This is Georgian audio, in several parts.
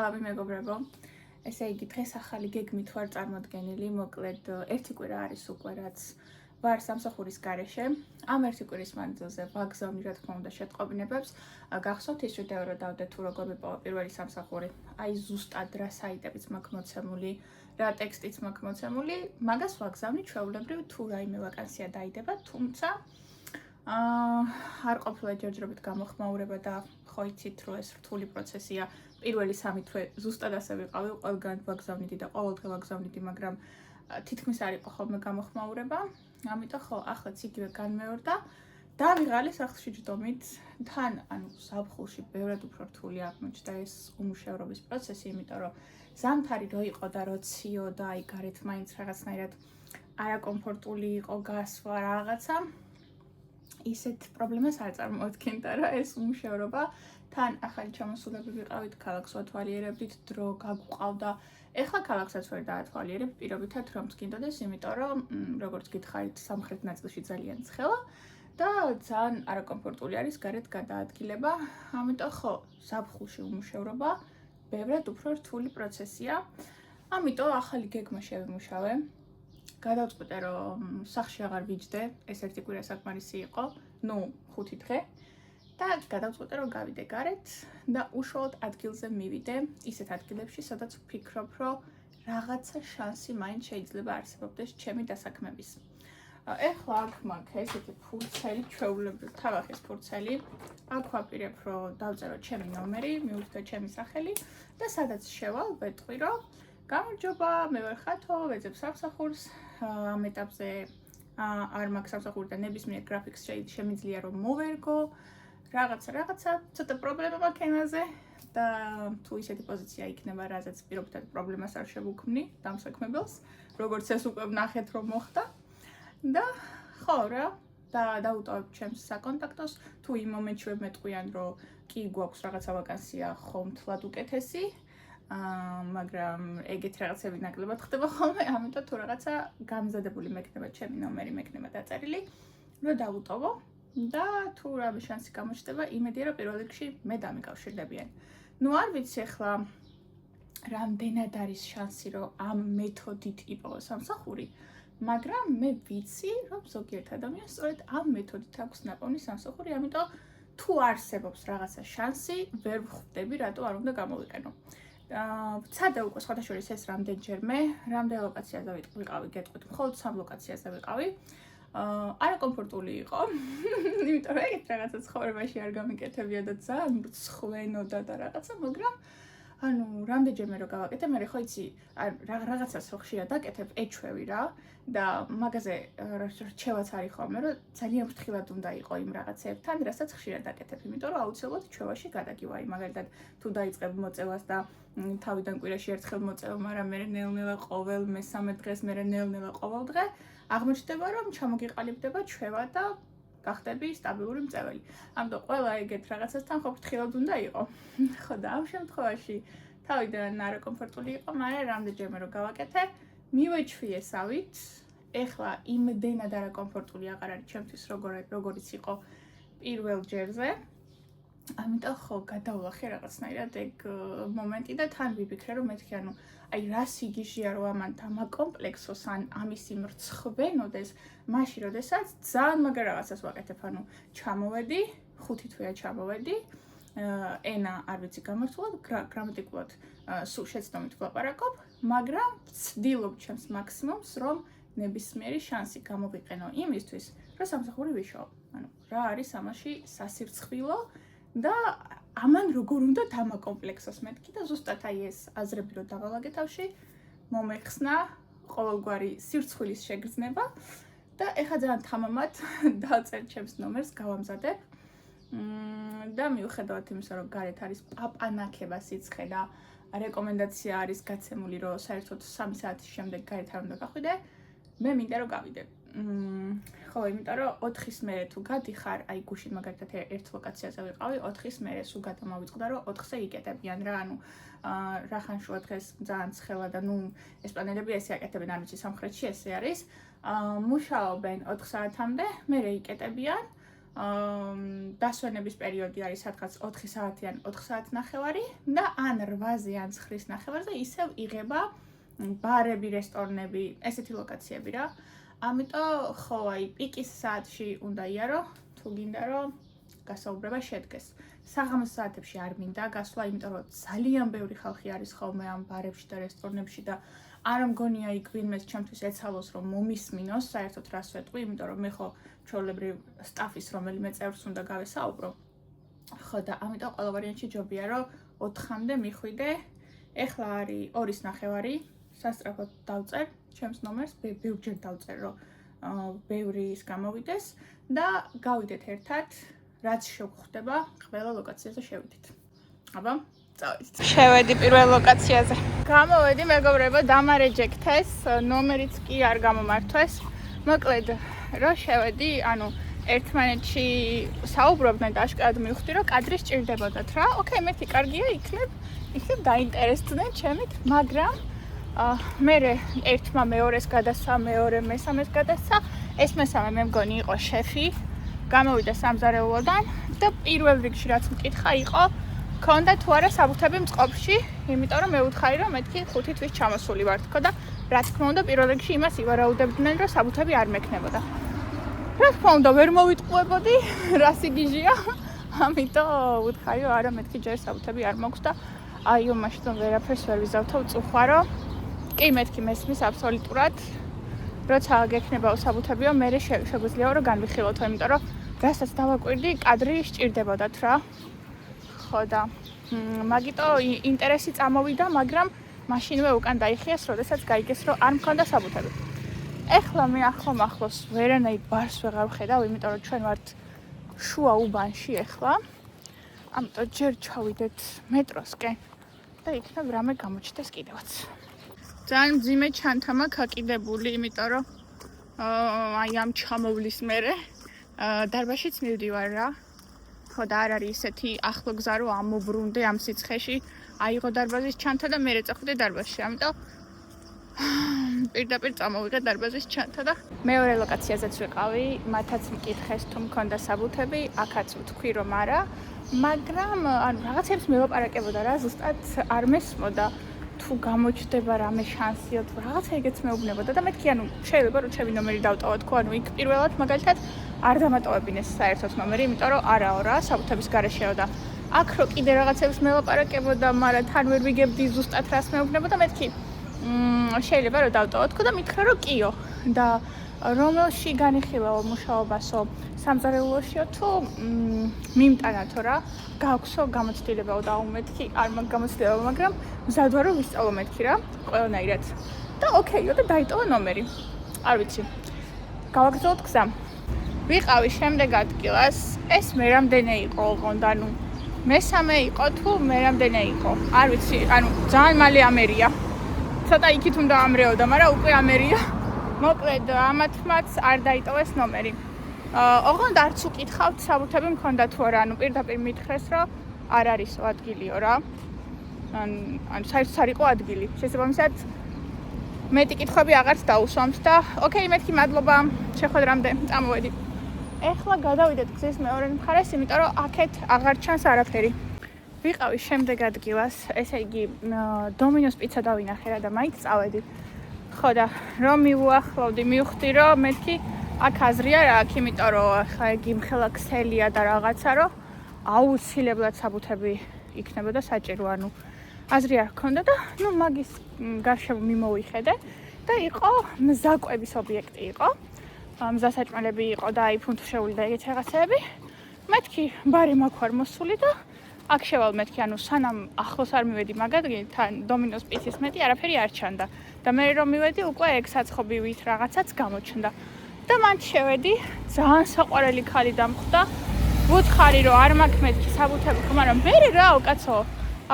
მოგესალმები მეგობრებო. ესე იგი დღეს ახალი გეგმით ვარ წარმოდგენილი, მოკლედ ერთი კვირა არის უკვე რაც ვარ სამსახურის გარეშე. ამ ერთი კვირის მანძილზე ვაგზავნი რა თქმა უნდა შეტყობინებებს. გახსოვთ ის ვიდეო რომ დავდე თუ როგორ ვიპოვა პირველი სამსახური. აი ზუსტად რა საიტებიც მაქვს მოცემული, რა ტექსტიც მაქვს მოცემული, მაგას ვაგზავნი ჩვეულებრივ თუ რაიმე ვაკანსია დაიდება, თუმცა არ ყოფილა ჯერჯერობით გამოხმაურება და ხო იცით რომ ეს რთული პროცესია. პირველი 3 თვე ზუსტად ასე ვიყავი, ყველგან ვაგზავნიდი და ყოველდღე ვაგზავნიდი, მაგრამ თითქმის არ იყო ხოლმე გამოხმაურება. ამიტომ ხო, ახლა იგივე განმეორდა და ვიღალი სახლში ჯდომით, თან ზაფხულში ბევრად უფრო რთული აღმოჩნდა ეს უმუშევრობის პროცესი, იმიტომ რომ ზამთარი რო იყო და რო ციო და აი გარეთ მაინც რაღაცნაირად არაკომფორტული იყო გასვლა რაღაცა. ისეთ პრობლემას არ წარმოადგენდა რა ეს უმუშევრობა. თან ახალი ჩამოსულები ვიყავით, ქალაქს ვათვალიერებდით, დრო გაგვყავდა. ეხლა ქალაქსაც ვერ დაათვალიერებ, პირობითად რომ გინდოდეს, იმიტომ რომ როგორც გითხარით, სამხრეთ ნაწილში ძალიან ცხელა და ძალიან არაკომფორტული არის გარეთ გადაადგილება. ამიტომ ხო, ზაფხულში უმუშევრობა ბევრად უფრო რთული პროცესია. ამიტომ ახალი გეგმა შევიმუშავე. გადავწყვიტე რომ სახლში აღარ ვიჯდე, ეს ერთი კვირა საკმარისი იყო, 5 დღე. და გადავწყვიტე რომ გავიდე გარეთ და უშუალოდ ადგილზე მივიდე, ისეთ ადგილებში, სადაც ვფიქრობ, რომ რაღაცა შანსი მაინც შეიძლება არსებობდეს ჩემი დასაქმების. ეხლა აქ მაქვს ესეთი ფურცელი, ჩვეულებრივ თავახის ფურცელი. აქ ვაპირებ, რომ დავწერო ჩემი ნომერი, მივხვდე ჩემი სახელი და სადაც შევალ, ვეტყვი, რომ გამარჯობა, მე ვარ ხათო, ვეძებ სამსახურს. ამ ეტაპზე არ მაქვს სამსახური და ნებისმიერ გრაფიკს შემიძლია რომ მოვერგო. რაღაცა, ცოტა პრობლემა მაქვს ენაზე და თუ ისეთი პოზიცია იქნება, რაზეც პირობითად პრობლემას არ შევუქმნი დამსაქმებელს, როგორც ეს უკვე ვნახეთ რომ მოხდა. და ხო რა, დავუტოვებ ჩემს საკონტაქტოს, თუ იმ მომენტში მეტყვიან, რომ კი გვაქვს რაღაცა ვაკანსია, ხომთლად უკეთესი. მაგრამ ეგეთ რაღაცები ნაკლებად ხდება ხოლმე, ამიტომ თუ რაღაცა გამზადებული მექნება ჩემი ნომერი, მექნება დაწერილი, რომ დავუტოვო და თუ რამე შანსი გამოჩნდება, იმედია რომ პირველ რიგში მე დამიკავშირდებიან. არ ვიცი ახლა რამდენად არის შანსი, რომ ამ მეთოდით იპოვა სამსახური, მაგრამ მე ვიცი, რომ ზოგიერთ ადამიანს სწორედ ამ მეთოდით აქვს ნაპოვნი სამსახური, ამიტომ თუ არსებობს რაღაცა შანსი, ვერ ვხვდები, რატო არ უნდა გამოვიყენო. ვცადე უკვე სხვადასხვა ეს რამდენჯერმე, რამდენ ლოკაციაზე ვიყავი, გეტყვით, მხოლოდ 3 ლოკაციაზე ვიყავი. არაკომფორტული იყო, იმიტომ რომ ეგეთ რაღაცა ცხოვრებაში არ გამიკეთებია და ძალიან მრცხვენოდა და რაღაცა, მაგრამ რამდენჯერმე რო გავაკეთე, მე ხო იცი, რაღაცას რო ხშირად აკეთებ, ეჩვევი რა და მაგაზე რჩევაც არის ხოლმე, რომ ძალიან ფრთხილად უნდა იყო იმ რაღაცებთან, რასაც ხშირად აკეთებ, იმიტომ რომ აუცილებლად ჩვევაში გადაგივა. აი მაგალითად, თუ დაიწყებ მოწევას და თავიდან კვირაში ერთხელ მოწევ, მაგრამ მე ნელ-ნელა ყოველ მესამე დღეს, მე ნელ-ნელა ყოველ დღე აღმოჩნდება, რომ ჩამოგიყალიბდება ჩვევა და გახდები სტაბილური მწეველი. ამიტომ ყველა ეგეთ რაღაცასთან ხო ფრთხილად უნდა იყო. ხო და ამ შემთხვევაში თავიდან არაკომფორტული იყო, მაგრამ რამდენჯერმე რო გავაკეთე, მივეჩვიესავით. ეხლა იმდენად არაკომფორტული აღარ არის ჩემთვის, როგორიც იყო პირველ ჯერზე. ამიტომ ხო გადავლახე რაღაცნაირად ეგ მომენტი და თან ვიფიქრე, რომ მეთქი აი რა სიგიჟეა რომ ამან დამაკომპლექსოს ან ამის იმ რცხვენოდეს, მაშინ როდესაც ძალიან მაგარ რაღაცას ვაკეთებ, ჩამოვედი, 5 თვეა ჩამოვედი, ენა არ ვიცი გამართულად, გრამატიკულად სულ შეცდომით ვლაპარაკობ, მაგრამ ვცდილობ ჩემს მაქსიმუმს, რომ ნებისმიერი შანსი გამოვიყენო იმისთვის, რომ სამსახური ვიშოვო. რა არის ამაში სასირცხვილო და ამან როგორ უნდა დამაკომპლექსოს მეთქი და ზუსტად აი ეს აზრები რო დავალაგე თავში, მომეხსნა ყოველგვარი სირცხვილის შეგრძნება და ეხლა ძალიან თამამად დავწერ ჩემს ნომერს, გავამზადებ. და მიუხედავად იმისა, რომ გარეთ არის პაპანაკება სიცხე და რეკომენდაცია არის გაცემული, რომ საერთოდ 3 საათის შემდეგ გარეთ არ უნდა გახვიდე, მე მინდა რომ გავიდე. ხო, იმიტომ რომ 4-ის მერე თუ გადიხარ, აი გუშინ მაგალითად ერთ ლოკაციაზე ვიყავი, 4-ის მერე სულ გადამოვიწყდა, რომ 4-ზე იკეტებიან რა, რახანშუა დღეს ძალიან ცხელა და ესპანელები ესე აკეთებენ, არ ვიცი სამხრეთში ესე არის. მუშაობენ 4 საათამდე, მერე იკეტებიან. დასვენების პერიოდი არის სადღაც 4 საათი ან 4 საათი ნახევარი და ან 8-ზე ან 9-ის ნახევარზე ისევ იღება ბარები, რესტორნები, ესეთი ლოკაციები რა. ამიტომ ხო აი პიკის საათში უნდა იარო, თუ გინდა რომ გასაუბრება შედგეს. საღამოს საათებში არ მინდა გასვლა, იმიტომ რომ ძალიან ბევრი ხალხი არის ხოლმე ამ ბარებში და რესტორნებში და არ მგონია იქ ვინმეს ჩემთვის ეცალოს რომ მომისმინოს საერთოდ რას ვეტყვი, იმიტომ რომ მე ხო ჩვეულებრივ სტაფის რომელიმე წევრს უნდა გავესაუბრო. ხო და ამიტომ ყველა ვარიანტში ჯობია რომ 4-მდე მიხვიდე. ეხლა არის 2-ის ნახევარი, სასწრაფოდ დავწერ ჩემს ნომერს, ბევრჯერ დავწერ რომ ბევრი ის გამოვიდეს და გავიდეთ ერთად, რაც შეგხვდება, ყველა ლოკაციაზე შევიდეთ. აბა, წავედით. შევედი პირველ ლოკაციაზე. გამოვედი, მეგობრებო, დამარეჯექტეს, ნომერიც კი არ გამომართვეს. მოკლედ, რო შევედი, ანუ ერთმანეთში საუბრობდნენ და აშკარად მივხვდი, რომ კადრი სჭირდებოდათ რა. ოკეი, მეთი კარგია, იქნებ დაინტერესდნენ ჩემით, მაგრამ მე ერთმა მეორეს გადასცა, მეორე მესამეს გადასცა. ეს მესამე მე მგონი იყო შეფი. გამოვიდა სამზარეულოდან და პირველ რიგში რაც მკითხა იყო, ქონდა თუ არა საბუთები მწყობში, იმიტომ რომ მე ვუთხარი რომ მეთქი 5 თვის ჩამოსული ვარ თქო და რა თქმა უნდა პირველ რიგში იმას ივარაუდებდნენ რომ საბუთები არ მექნებოდა. რა თქმა უნდა ვერ მოვიტყუებოდი, რა სიგიჟია. ამიტომ ვუთხარი რომ არა მეთქი ჯერ საბუთები არ მაქვს და აიო მაშინ ვერაფერს ვერ ვიზავთო უწუხარო. კი მეთქი მესმის აბსოლუტურად. როცა გექნება საბუთებიო, მე შეგვიძლია რომ განვიხილოთო, იმიტომ რომ რასაც დავაკვირდი, კადრი სჭირდებოდათ რა. ხო და მაგიტო ინტერესი წამოვიდა, მაგრამ მაშინვე უკან დაიხიეს, როდესაც გაიგეს, რომ არ მქონდა საბუთები. ეხლა მე ახლოს ვერანაირ ბარს ვეღარ ვხედავ, იმიტომ რომ ჩვენ ვართ შუა უბანში ეხლა. ამიტომ ჯერ ჩავიდეთ მეტროსკენ და იქნებ რამე გამოჩნდეს კიდევაც. ძალიან მძიმე ჩანთა მაქვს აკიდებული, იმიტომ რომ აი ამ ჩამოვლის მერე დარბაზშიც მივდივარ რა. ხო და არ არის ისეთი ახლო გზა რომ ამობრუნდე ამ სიცხეში, აიღო დარბაზის ჩანთა და მე წახვიდე დარბაზში. ამიტომ პირდაპირ წამოვიღე დარბაზის ჩანთა და მეორე ლოკაციაზეც ვიყავი, მათაც მკითხეს თუ მქონდა საბუთები, აქაც ვთქვი რომ არა, მაგრამ ანუ რაღაცებს მელაპარაკებოდა რა, ზუსტად არ მესმოდა. თუ გამოჩდება რამე შანსიო თუ რაღაცა ეგეც მეუბნებოდა და მეთქი ანუ შეიძლება რომ ჩემი ნომერი დავტოვა თქო ანუ იქ პირველად მაგალითად არ დამატოვებინეს საერთოდ ნომერი იმიტომ რომ არაო რა საბუთების გარეშეო და აქ რო კიდე რაღაცებს მელაპარაკებოდა მაგრამ თან ვერ ვიგებდი ზუსტად რას მეუბნებოდა მეთქი შეიძლება რომ დავტოვა თქო და მითხრა რომ კიო და რომელში განიხილავ მუშაობასო სამზარეულოშიო თუ მიმტანათო რა გააქვსო გამოცდილებაო და უმეთქი არ მაქვს გამოცდილება მაგრამ მზად ვარ რომ ვისწავლო მეთქი რა ყველანაირად და ოკეიო და დაიტოვა ნომერი არ ვიცი გავაგრძელოთ გზა ვიყავი შემდეგ ადგილას ეს მე რამდენი იყო ოღონდ ანუ მესამე იყო თუ მე რამდენი იყო არ ვიცი ანუ ძალიან მალე ამერია ცოტა იქით უნდა ამრეოდა მაგრამ უკვე ამერია მოკლედ ამათმაც არ დაიტოვეს ნომერი ოღონდ არც უკითხავთ საბუთები მქონდა თუ არა ანუ პირდაპირ მითხრეს რომ არ არისო ადგილიო რა ანუ საერთოდ არ იყო ადგილი შესაბამისად მეტი კითხვები აღარც დაუსვამთ და ოკეი მეთქი მადლობა შეხვედრამდე წამოვედი ეხლა გადავიდეთ გზის მეორე მხარეს იმიტომ რომ აქეთ აღარ ჩანს არაფერი ვიყავი შემდეგ ადგილას ესე იგი დომინოს პიცა დავინახე რა და მაინც წავედი ხო და რომ მივუახლოვდი მივხვდი რომ მეთქი აქ აზრია რა აქ იმიტომ რომ ხა იგი მხელა ქსელია და რაღაცა რომ აუცილებლად საბუთები იქნებოდა საჭირო ანუ აზრი არ ჰქონდა და ნუ მაგის გარშემო მიმოვიხედე და იყო მზაკვების ობიექტი იყო მზასაჭმელები იყო და აი ფუნთუშეული და ეგეთი რაღაცეები მეთქი ბარი მაქვს არ მოსული და აქ შევალ მეთქი ანუ სანამ ახლოს არ მივედი მაგ ადგილთან დომინოს პიცის მეტი არაფერი არ ჩანდა და მე რომ მივედი უკვე ეგ საცხობივით რაღაცაც გამოჩნდა და მან შევედი ძალიან საყვარელი ქალი დამხვდა ვუთხარი რომ არ მაქვს მეთქი საბუთები ხო მაგრამ მე რაო კაცო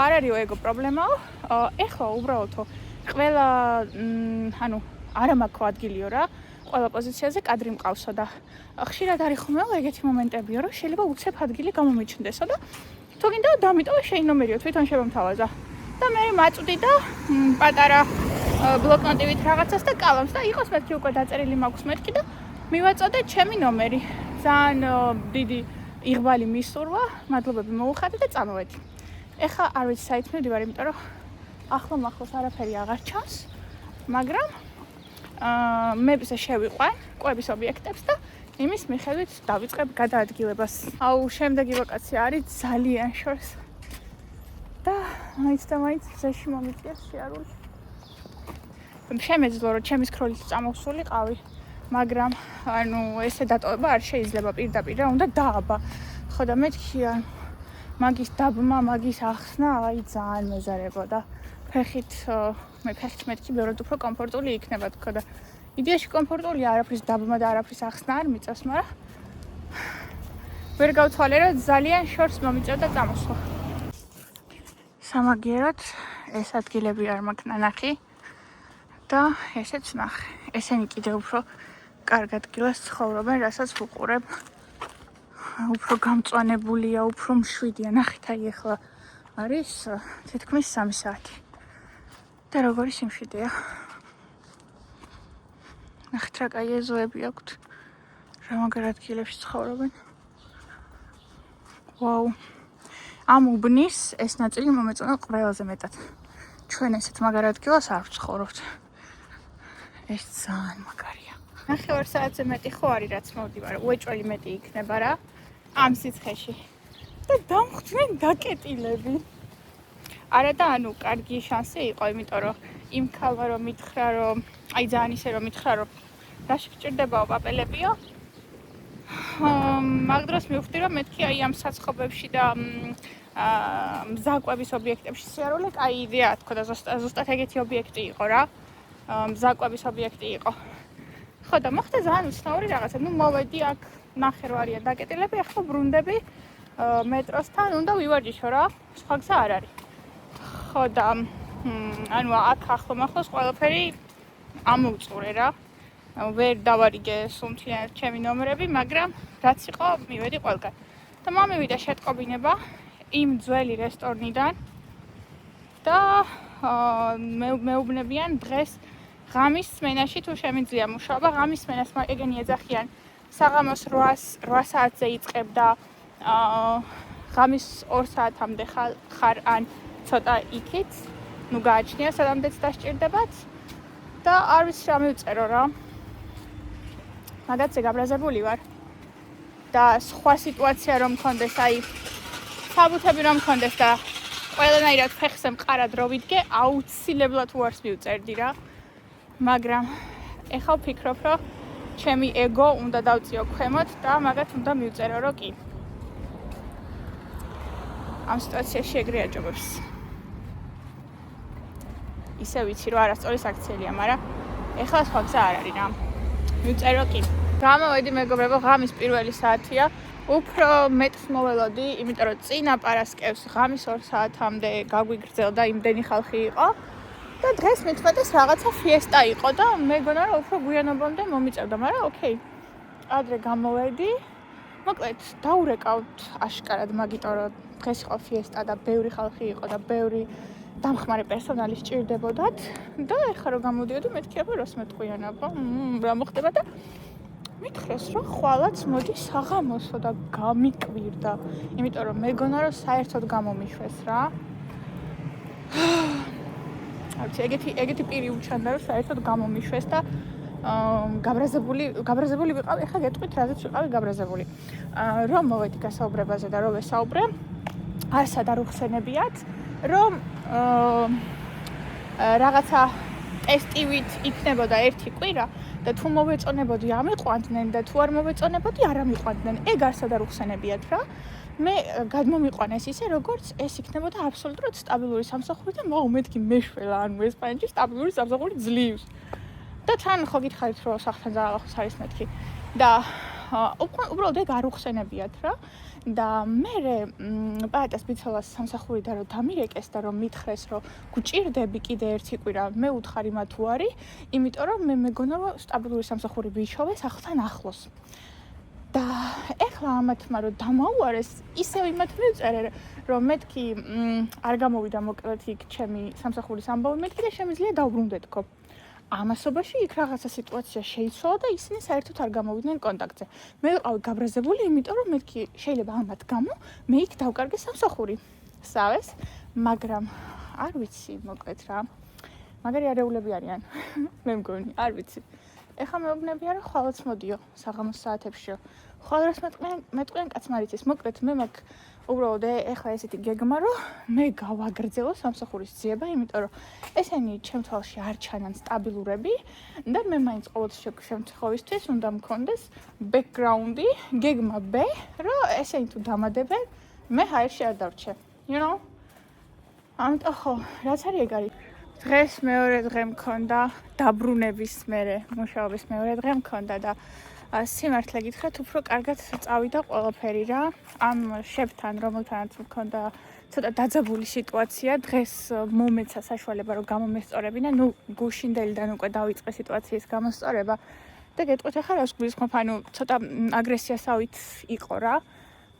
არ არისო ეგო პრობლემაო ეხლა უბრალოდო ყველა ანუ არ მაქვს ადგილიო რა ყველა პოზიციაზე კადრი მყავსო და ხშირად არის ხოლმე ეგეთი მომენტებიო რომ შეიძლება უცებ ადგილი გამომიჩნდესო და თუ გინდა დამიტოვე შენი ნომერიო თვითონ შემომთავაზა და მე მაწვდი და პატარა ბლოკნოტივით რაღაცას და კალამს და იყოს მეთქი უკვე დაწერილი მაქვს მეთქი და მივაწოდე ჩემი ნომერი ძალიან დიდი იღბალი მისურვა, მადლობები მოუხადე და წამოვედი. ეხლა არ ვიცი საით მივდივარ, იმიტომ რომ ახლოს არაფერი აღარ ჩანს, მაგრამ მეებზე შევიყვან კვების ობიექტებს და იმის მიხედვით დავიწყებ გადაადგილებას. შემდეგი ლოკაცია არის ძალიან შორს და მაინც ზეში მომიწია შეარული. შემეძლო რომ ჩემი სქროლით წამოვსულიყავი, მაგრამ ესე დატოვება არ შეიძლება პირდაპირ რა, უნდა დააბა. ხო და მეთქი მაგის დაბმა, მაგის ახსნა, ძალიან მეზარებოდა. ფეხით მეთქი ბევრად უფრო კომფორტული იქნება თქო და იდეაში კომფორტულია, არაფრის დაბმა და არაფრის ახსნა არ მიწევს, მაგრამ ვერ გავთვალე რომ ძალიან შორს მომიწევდა წამოსვლა. სამაგიეროდ ეს ადგილები არ მაქვს ნანახი და ესეც ნახე. ესენი კიდევ უფრო კარგ ადგილას ცხოვრობენ, რასაც ვუყურებ. უფრო გამწვანებულია, უფრო მშვიდია. ნახეთ, ახლა არის თითქმის 3 საათი. და როგორი სიმშვიდეა. ნახეთ რა კაი ეზოები აქვთ. რა მაგარ ადგილებში ცხოვრობენ. ვაუ. ამ უბნის ეს ნაწილი მომეწონა ყველაზე მეტად. ჩვენ ესეთ მაგარ ადგილას არ ვცხოვრობთ. ეს ძალიან მაგარია. 9 საათზე მეტი ხო არის რაც მოვდივარ, უეჭველი მეტი იქნება რა ამ სიცხეში. და დამხვდნენ დაკეტილები. არა და კარგი შანსი იყო, იმიტომ რომ იმ ქალმა რომ მითხრა რომ ძალიან ისე რომ მითხრა რომ რაში გჭირდებაო პაპელებიო. მაგ დროს მივხვდი რომ მეთქი ამ საცხობებში და მზაკვების ობიექტებში სიარული კაი იდეაა თქო და ზუსტად ეგეთი ობიექტი იყო რა. მზაკვების ობიექტი იყო. ხო და მოხდა ძალიან უცნაური რაღაცა. მოვედი აქ ნახე რომ არიან დაკეტილები, ახლა ბრუნდები მეტროსთან, უნდა ვივარჯიშო რა, სხვა გზა არ არის. ხო და აქ ახლოს ყველაფერი ამოვწურე რა. ვერ დავარიგე სუმთლიანად ჩემი ნომერები, მაგრამ რაც იყო, მივედი ყველგან. და მომივიდა შეტყობინება იმ ძველი რესტორნიდან და მეუბნებიან დღეს ღამის სმენაში თუ შემიძლია მუშაობა. ღამის სმენას ეგენი ეძახიან საღამოს 8 საათზე იწყებ და ღამის 2 საათამდე ხარ ან ცოტა იქით. ნუ გააჩნია სადამდეც დასჭირდებათ და არ ვიცი რა მივწერო რა. მაგაცე გაბრაზებული ვარ. და სხვა სიტუაცია რომ მქონდეს, საბუთები რომ მქონდეს და ყველანაირად ფეხზე მყარად რო ვიდგე, აუცილებლად უარს მივწერდი რა. მაგრამ ეხლა ვფიქრობ, რომ ჩემი ეგო უნდა დავწიო ქვემოთ და მაგათ უნდა მივწერო, რომ კი. ამ სიტუაციაში ეგრე აჯობებს. ისე ვიცი რომ არასწორი საქციელია, მაგრამ ეხლა სხვა გზა არ არის რა. მივწერო კი. გამოვედი მეგობრებო, ღამის პირველი საათია. უფრო მეტს მოველოდი, იმიტომ რომ წინა პარასკევს ღამის 2 საათამდე გაგვიგრძელდა, იმდენი ხალხი იყო. და დღეს მitxmetes რაღაცა ფიესტა იყო და მეგონა რომ უფრო გვიანობამდე მომიწევდა, მაგრამ ოკეი. ადრე გამოვედი. მოკლედ, დაურეკავთ აშკარად, მაგიტომ რომ დღეს იყო ფიესტა და ბევრი ხალხი იყო და ბევრი დამხმარე პერსონალი სჭირდებოდათ და ეხლა რომ გამოდიოდი, მეთქი აბა რას მეტყვიანობა, რა მოხდება და მითხრეს რომ ხვალაც მოდი საღამოსო და გამიკვირდა, იმიტომ რომ მეგონა რომ საერთოდ გამომიშვეს რა. არც ეგეთი პირი უჩანდა რომ საერთოდ გამომიშვეს და გაბრაზებული ვიყავი, ეხლა გეტყვით რაზეც ვიყავი გაბრაზებული. რომ მოვედი გასაუბრებაზე და რომ ვესაუბრე, არსად არ უხსენებიათ, რომ რაღაცა ტესტივით იქნებოდა 1 კვირა და თუ მოვეწონებოდი ამიყვანდნენ და თუ არ მოვეწონებოდი არ ამიყვანდნენ. ეგ არსად არ უხსენებიათ რა. მე გადმომიყვანეს ისე, როგორც ეს იქნებოდა აბსოლუტურად სტაბილური სამსახური და მეთქი მეშველა, ესპანეთში სტაბილური სამსახური ძლივს. და თან ხო გითხარით რომ სახთან ძალახოს არის მეთქი. და უბრალოდ ეგ არ უხსენებიათ რა. და მე პაატას ბიცელას სამსახურიდან რომ დამირეკეს და რომ მითხრეს რომ გჭირდები კიდე 1 კვირა, მე უთხარი მათ თუ არის, იმიტომ რომ მე მეგონა რომ სტაბილური სამსახური ვიშოვეს ახლთან ახლოს. და ეხლა ამათმა რომ დამაუარეს, ისევ იმათ მივწერე რომ მეთქი არ გამოვიდა მოკლედ იქ ჩემი სამსახურის ამბავი, მეთქი და შემიძლია დავბრუნდე თქო. ამასობაში იქ რაღაცა სიტუაცია შეიცვალა და ისინი საერთოდ არ გამოვიდნენ კონტაქტზე. მე ვიყავი გაბრაზებული, იმიტომ რომ მეთქი შეიძლება ამათ გამო მე იქ დავკარგე სამსახური. სავეს, მაგრამ არ ვიცი, მოკლედ რა. მაგარი არეულები არიან. მე მგონი, არ ვიცი. ეხლა მეუბნებია რომ ხვალაც მოდიო საღამოს საათებშიო. ხვალ რას მეტყვიან კაცმარიცის. მოკლედ მე მაგ უბრალოდ ეხლა ესეთი გეგმა რომ მე გავაგრძელო სამსახურის ძიება, იმიტომ რომ ესენი ჩემ თვალში არ ჩანან სტაბილურები და მე მაინც ყოველთვის შემთხვევისთვის უნდა მქონდეს ბექგრაუნდი, გეგმა B, რომ ესენი თუ დამადებენ, მე ჰაერში არ დავრჩე. You know? ამიტომ ხო, რაც არის ეგ არის. დღეს მეორე დღე მქონდა დაბრუნების მერე, მუშაობის მეორე დღე მქონდა და სიმართლე გითხრათ, უფრო კარგად წავიდა ყველაფერი რა. ამ შეფთან, რომელთანაც მქონდა ცოტა დაძაბული სიტუაცია, დღეს მომეცა საშუალება რომ გამომესწორებინა, ნუ გუშინდელიდან უკვე დავიწყე სიტუაციის გამოსწორება და გეტყვით ახლა რას გულისხმობ, ანუ ცოტა აგრესიასავით იყო რა.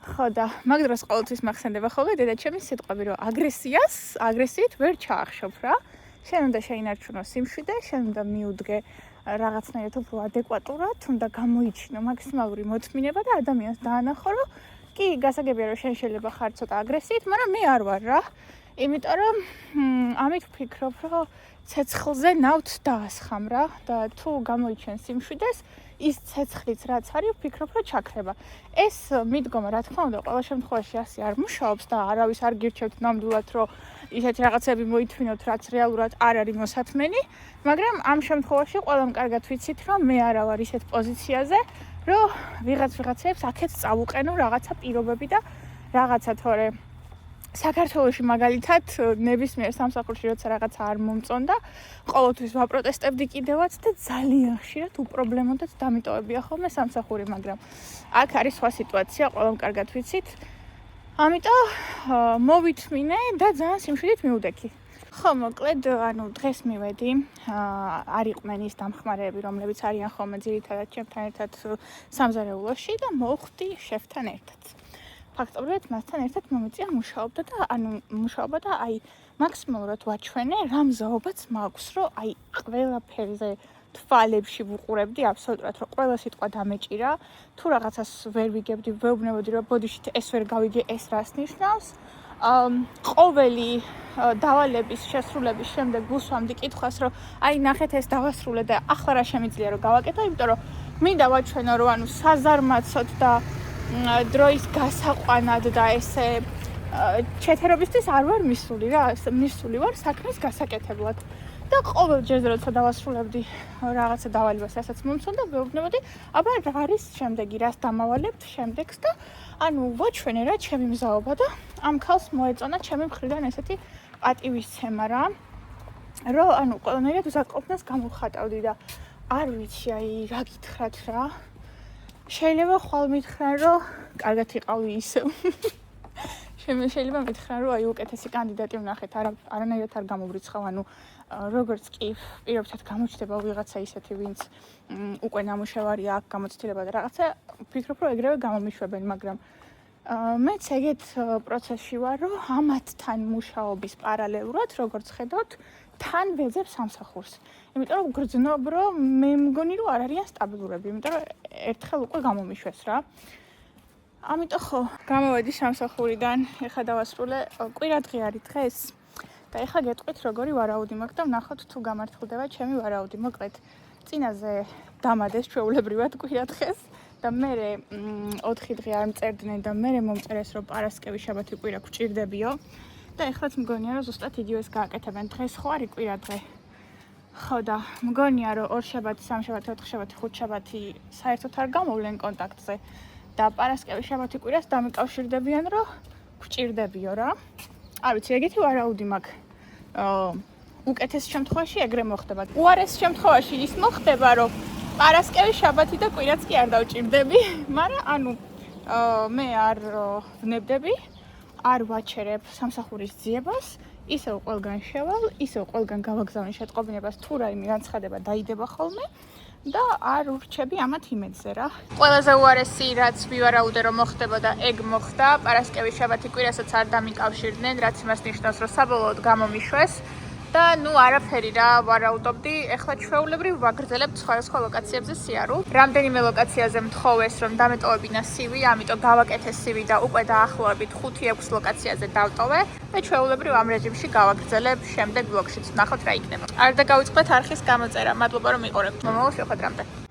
ხო და მაგ დროს ყოველთვის მახსენდება ხოლმე დედაჩემის სიტყვები, რომ აგრესიით ვერ ჩაახშობ რა. შენ უნდა შეინარჩუნო სიმშვიდე, შენ უნდა მიუდგე რაღაცნაირად უფრო ადეკვატურად, უნდა გამოიჩინო მაქსიმალური მოთმინება და ადამიანს დაანახო, რომ კი, გასაგებია რომ შენ შეიძლება ხარ ცოტა აგრესიით, მაგრამ მე არ ვარ რა. იმიტომ რომ ამით ვფიქრობ, რომ ცეცხლზე ნავთ დაასხამ რა და თუ გამოიჩენ სიმშვიდეს, ის ცეცხლიც რაც არის, ვფიქრობ, რომ ჩაქრება. ეს მიდგომა, რა თქმა უნდა, ყველა შემთხვევაში ასე არ მუშაობს და არავის არ გირჩევთ ნამდვილად, რომ ისეთი რაღაცები მოითმინოთ, რაც რეალურად არ არის მოსათმენი, მაგრამ ამ შემთხვევაში ყველამ კარგად ვიცით, რომ მე არა ვარ ისეთ პოზიციაზე, რომ ვიღაცებს აქეთ წავუყენო რაღაცა პირობები და რაღაცა თორე საქართველოში მაგალითად ნებისმიერ სამსახურში როცა რაღაცა არ მომწონდა, ყოველთვის ვაპროტესტებდი კიდევაც და ძალიან ხშირად უპრობლემოდაც დამიტოვებია ხოლმე სამსახური, მაგრამ აქ არის სხვა სიტუაცია, ყველამ კარგად ვიცით. ამიტომ მოვითმინე და ძალიან სიმშვიდით მივდექი. ხო, მოკლედ, ანუ დღეს მივედი, არ იყვნენ ის დამხმარეები, რომლებიც არიან ხოლმე ძირითადად ჩემთან ერთად სამზარეულოში და მოვხვდი შეფთან ერთად. ფაქტობრივად მასთან ერთად მომიწია მუშაობა და აი მაქსიმალურად ვაჩვენე, რა მზაობაც მაქვს, რომ აი ყველაფერზე თვალებში ვუყურებდი აბსოლუტურად, რომ ყველა სიტყვა დამეჭირა, თუ რაღაცას ვერ ვიგებდი, ვეუბნებოდი, რომ ბოდიშით ეს ვერ გავიგე, ეს რას ნიშნავს. ყოველი დავალების შესრულების შემდეგ ვუსვამდი კითხვას, რომ აი ნახეთ ეს დავასრულე და ახლა რა შემიძლია რომ გავაკეთო, იმიტომ რომ მინდა ვაჩვენო, რომ ანუ საზარმაცოდ და დროის გასაყვანად და ესე ჩეთერობისთვის არ ვარ მისული რა, მისული ვარ საქმის გასაკეთებლად. და ყოველ ჯერზე როცა დავასრულებდი რაღაცა დავალებას, რასაც მომწონდა, ვეუბნებოდი, აბა რა არის შემდეგი, რას დამავალებთ შემდეგს და ანუ ვაჩვენე რა ჩემი მზაობა და ამ ქალს მოეწონა ჩემი მხრიდან ესეთი პატივისცემა რა, რომ ანუ ყველანაირად უსაყოფნას გამოვხატავდი და არ ვიცი, აი რა გითხრათ რა. შეიძლება ხვალ მითხრან, რომ კარგად იყავი ისევ. შეიძლება მითხრან, რომ აი უკეთესი კანდიდატი ვნახეთ, არანაირად არ გამოვრიცხავ, ანუ როგორც კი პირობითად გამოჩნდება ვიღაცა ისეთი, ვინც უკვე ნამუშევარია აქვს გამოცდილება და რაღაცა, ვფიქრობ, რომ ეგრევე გამომიშვებენ, მაგრამ მეც ეგეთ პროცესში ვარ, რომ ამათთან მუშაობის პარალელურად, როგორც ხედავთ, თან ვეძებ სამსახურს. იმიტომ რომ გრძნობ, რომ მე მგონი, რომ არ არიან სტაბილურები, იმიტომ რომ ერთხელ უკვე გამომიშვეს რა. ამიტომ ხო, გამოვედი სამსახურიდან, ეხლა დავასრულე, კვირადღე არის დღეს. და ეხლა გეტყვით, როგორი ვარაუდი მაქვს და ვნახოთ თუ გამართლდება ჩემი ვარაუდი. მოკლედ, წინაზე დამადეს ჩვეულებრივად კვირადღეს და მე 4 დღე არ მწერდნენ და მე მომწერეს, რომ პარასკევი, შაბათი, კვირა გვჭირდებიო. და ეხლაც მგონია, რომ ზუსტად იდიოს გააკეთებენ. დღეს ხო არის კვირადღე. ხო და მგონია, რომ 2 შაბათი, 3 შაბათი, 4 შაბათი, 5 შაბათი საერთოდ არ გამოვლენ კონტაქტზე და პარასკევი, შაბათი, კვირას დამიკავშირდებიან, რომ გვჭირდებიო რა. არ ვიცი, ეგეთი ვარაუდი მაქვს. უკეთეს შემთხვევაში ეგრე მოხდება. უარეს შემთხვევაში ის მოხდება, რომ პარასკევი, შაბათი და კვირაც კი არ დავჭირდები, მაგრამ ანუ მე არ ვნებდები, არ ვაჩერებ სამსახურის ძიებას, ისევ ყველგან შევალ, ისევ ყველგან გავაგზავნე შეტყობინებას, თუ რაიმე განცხადება დაიდება ხოლმე და არ ურჩები ამათ იმედზე რა. ყველაზე უარესი რაც ვივარაუდე რომ მოხდებოდა, ეგ მოხდა. პარასკევი, შაბათი, კვირასაც არ დამიკავშირდნენ, რაც იმას ნიშნავს, რომ საბოლოოდ გამომიშვეს და ნუ არაფერი რა ვარაუდობდი. ეხლა ჩვეულებრივ ვაგრძელებთ სხვადასხვა ლოკაციებზე სიარულ. რამდენიმე ლოკაციაზე მთხოვეს რომ დამეტოვებინა CV, ამიტომ გავაკეთე CV და უკვე დაახლოებით 5-6 ლოკაციაზე დავტოვე და ჩვეულებრივ ამ რეჟიმში გავაგრძელებ შემდეგ ბლოგშიც. ნახოთ რა იქნება. არ დაგავიწყდეთ არხის გამოწერა. მადლობა რომ მიყურებთ. მომავალ შეხვედრამდე.